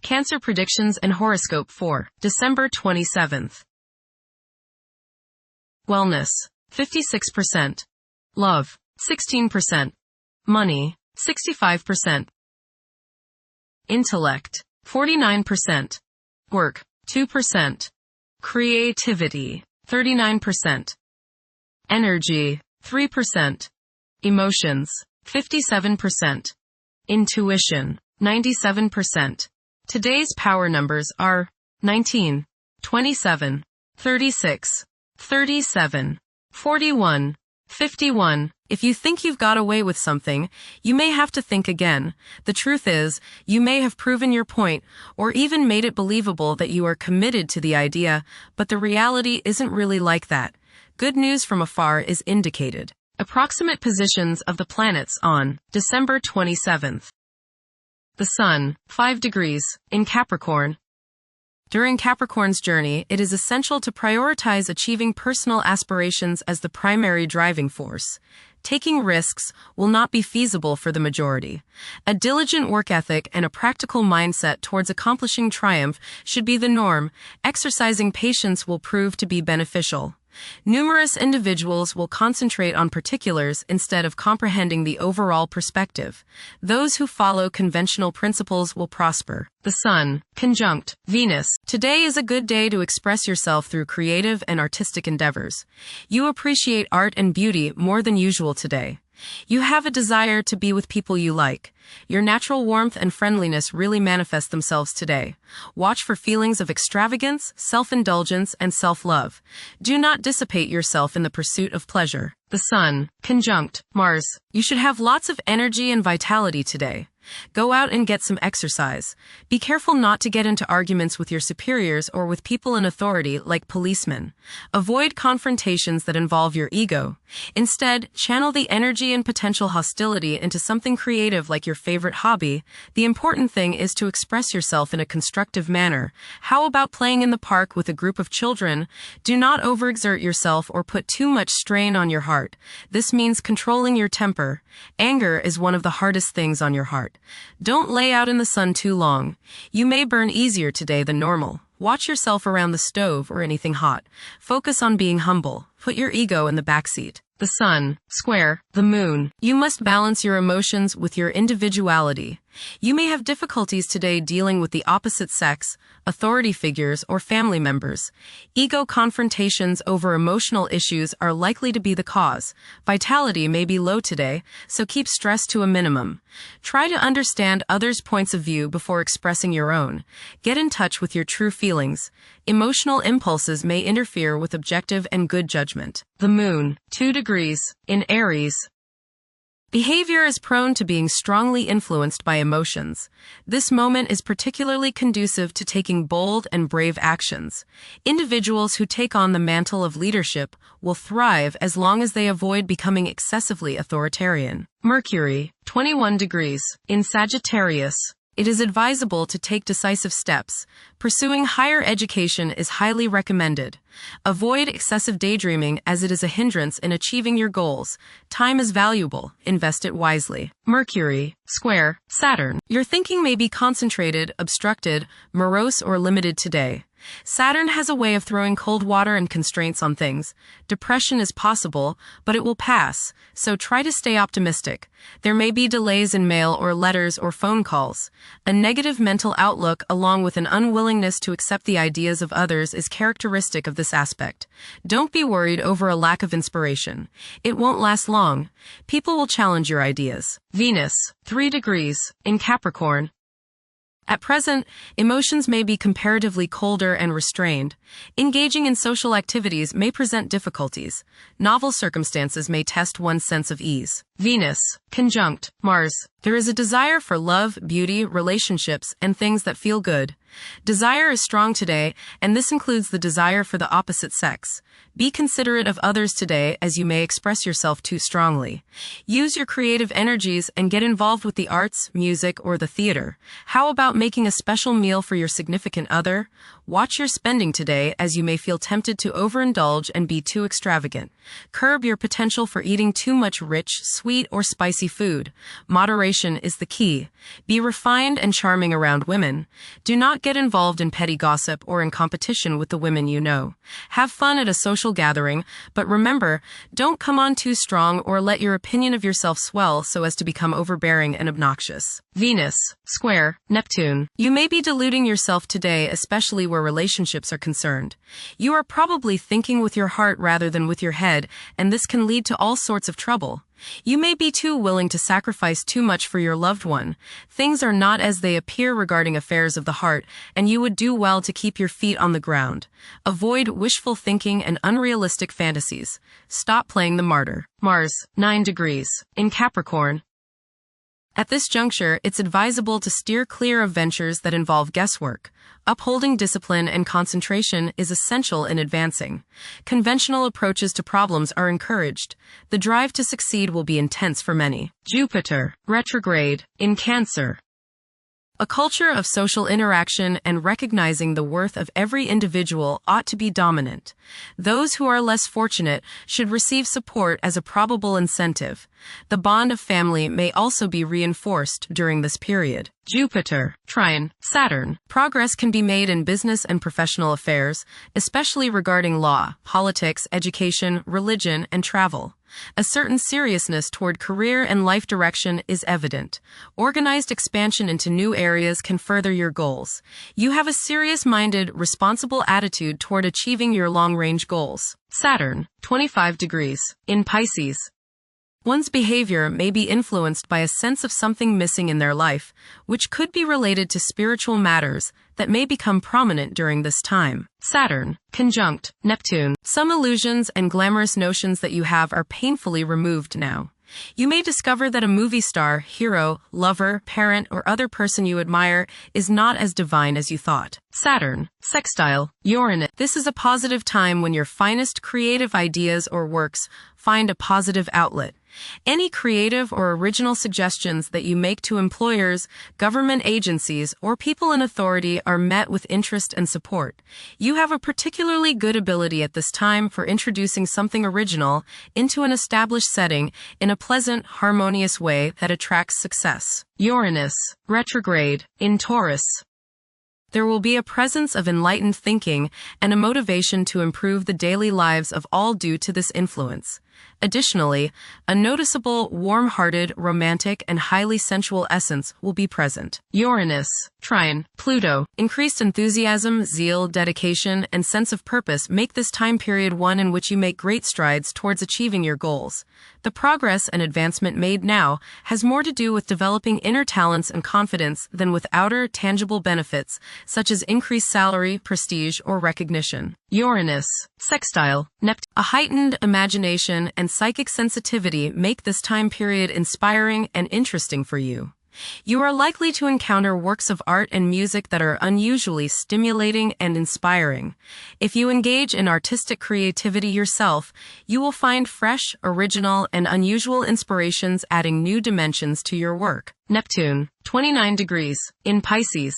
Cancer predictions and horoscope for December 27th. Wellness, 56%. Love, 16%. Money, 65%. Intellect, 49%. Work, 2%. Creativity, 39%. Energy, 3%. Emotions, 57%. Intuition, 97%. Today's power numbers are 19, 27, 36, 37, 41, 51. If you think you've got away with something, you may have to think again. The truth is, you may have proven your point, or even made it believable that you are committed to the idea, but the reality isn't really like that. Good news from afar is indicated. Approximate positions of the planets on December 27th. The Sun, 5 degrees, in Capricorn. During Capricorn's journey, it is essential to prioritize achieving personal aspirations as the primary driving force. Taking risks will not be feasible for the majority. A diligent work ethic and a practical mindset towards accomplishing triumph should be the norm. Exercising patience will prove to be beneficial. Numerous individuals will concentrate on particulars instead of comprehending the overall perspective. Those who follow conventional principles will prosper. The Sun, conjunct Venus. Today is a good day to express yourself through creative and artistic endeavors. You appreciate art and beauty more than usual today. You have a desire to be with people you like. Your natural warmth and friendliness really manifest themselves today. Watch for feelings of extravagance, self-indulgence, and self-love. Do not dissipate yourself in the pursuit of pleasure. The Sun, conjunct Mars. You should have lots of energy and vitality today. Go out and get some exercise. Be careful not to get into arguments with your superiors or with people in authority like policemen. Avoid confrontations that involve your ego. Instead, channel the energy and potential hostility into something creative like your favorite hobby. The important thing is to express yourself in a constructive manner. How about playing in the park with a group of children? Do not overexert yourself or put too much strain on your heart. This means controlling your temper. Anger is one of the hardest things on your heart. Don't lay out in the sun too long. You may burn easier today than normal. Watch yourself around the stove or anything hot. Focus on being humble. Put your ego in the backseat. The Sun, square the Moon. You must balance your emotions with your individuality. You may have difficulties today dealing with the opposite sex, authority figures, or family members. Ego confrontations over emotional issues are likely to be the cause. Vitality may be low today, so keep stress to a minimum. Try to understand others' points of view before expressing your own. Get in touch with your true feelings. Emotional impulses may interfere with objective and good judgment. The Moon, 2 degrees, in Aries. Behavior is prone to being strongly influenced by emotions. This moment is particularly conducive to taking bold and brave actions. Individuals who take on the mantle of leadership will thrive as long as they avoid becoming excessively authoritarian. Mercury, 21 degrees, in Sagittarius. It is advisable to take decisive steps. Pursuing higher education is highly recommended. Avoid excessive daydreaming as it is a hindrance in achieving your goals. Time is valuable. Invest it wisely. Mercury, square Saturn. Your thinking may be concentrated, obstructed, morose, or limited today. Saturn has a way of throwing cold water and constraints on things. Depression is possible, but it will pass, so try to stay optimistic. There may be delays in mail or letters or phone calls. A negative mental outlook along with an unwillingness to accept the ideas of others is characteristic of this aspect. Don't be worried over a lack of inspiration. It won't last long. People will challenge your ideas. Venus, 3 degrees, in Capricorn. At present, emotions may be comparatively colder and restrained. Engaging in social activities may present difficulties. Novel circumstances may test one's sense of ease. Venus, conjunct Mars. There is a desire for love, beauty, relationships, and things that feel good. Desire is strong today, and this includes the desire for the opposite sex. Be considerate of others today as you may express yourself too strongly. Use your creative energies and get involved with the arts, music, or the theater. How about making a special meal for your significant other? Watch your spending today as you may feel tempted to overindulge and be too extravagant. Curb your potential for eating too much rich, sweet sweet or spicy food. Moderation is the key. Be refined and charming around women. Do not get involved in petty gossip or in competition with the women you know. Have fun at a social gathering, but remember, don't come on too strong or let your opinion of yourself swell so as to become overbearing and obnoxious. Venus, square, Neptune. You may be deluding yourself today, especially where relationships are concerned. You are probably thinking with your heart rather than with your head, and this can lead to all sorts of trouble. You may be too willing to sacrifice too much for your loved one. Things are not as they appear regarding affairs of the heart, and you would do well to keep your feet on the ground. Avoid wishful thinking and unrealistic fantasies. Stop playing the martyr. Mars, 9 degrees, in Capricorn. At this juncture, it's advisable to steer clear of ventures that involve guesswork. Upholding discipline and concentration is essential in advancing. Conventional approaches to problems are encouraged. The drive to succeed will be intense for many. Jupiter, retrograde, in Cancer. A culture of social interaction and recognizing the worth of every individual ought to be dominant. Those who are less fortunate should receive support as a probable incentive. The bond of family may also be reinforced during this period. Jupiter, trine, Saturn. Progress can be made in business and professional affairs, especially regarding law, politics, education, religion, and travel. A certain seriousness toward career and life direction is evident. Organized expansion into new areas can further your goals. You have a serious-minded, responsible attitude toward achieving your long-range goals. Saturn, 25 degrees, in Pisces. One's behavior may be influenced by a sense of something missing in their life, which could be related to spiritual matters that may become prominent during this time. Saturn, conjunct Neptune. Some illusions and glamorous notions that you have are painfully removed now. You may discover that a movie star, hero, lover, parent, or other person you admire is not as divine as you thought. Saturn, sextile Uranus. This is a positive time when your finest creative ideas or works find a positive outlet. Any creative or original suggestions that you make to employers, government agencies, or people in authority are met with interest and support. You have a particularly good ability at this time for introducing something original into an established setting in a pleasant, harmonious way that attracts success. Uranus, retrograde, in Taurus. There will be a presence of enlightened thinking and a motivation to improve the daily lives of all due to this influence. Additionally, a noticeable, warm-hearted, romantic, and highly sensual essence will be present. Uranus, trine, Pluto. Increased enthusiasm, zeal, dedication, and sense of purpose make this time period one in which you make great strides towards achieving your goals. The progress and advancement made now has more to do with developing inner talents and confidence than with outer, tangible benefits, such as increased salary, prestige, or recognition. Uranus, sextile Neptune. A heightened imagination and psychic sensitivity make this time period inspiring and interesting for you. You are likely to encounter works of art and music that are unusually stimulating and inspiring. If you engage in artistic creativity yourself, you will find fresh, original, and unusual inspirations adding new dimensions to your work. Neptune, 29 degrees, in Pisces.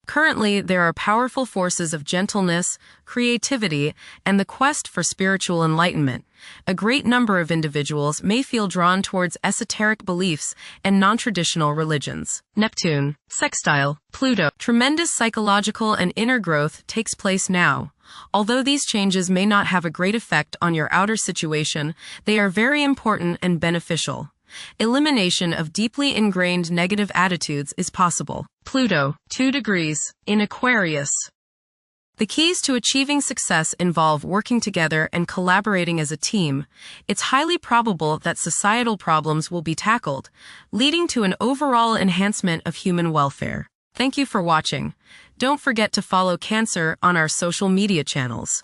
Currently, there are powerful forces of gentleness, creativity, and the quest for spiritual enlightenment. A great number of individuals may feel drawn towards esoteric beliefs and non-traditional religions. Neptune, sextile Pluto. Tremendous psychological and inner growth takes place now. Although these changes may not have a great effect on your outer situation, they are very important and beneficial. Elimination of deeply ingrained negative attitudes is possible. Pluto, 2 degrees, in Aquarius. The keys to achieving success involve working together and collaborating as a team. It's highly probable that societal problems will be tackled, leading to an overall enhancement of human welfare. Thank you for watching. Don't forget to follow Cancer on our social media channels.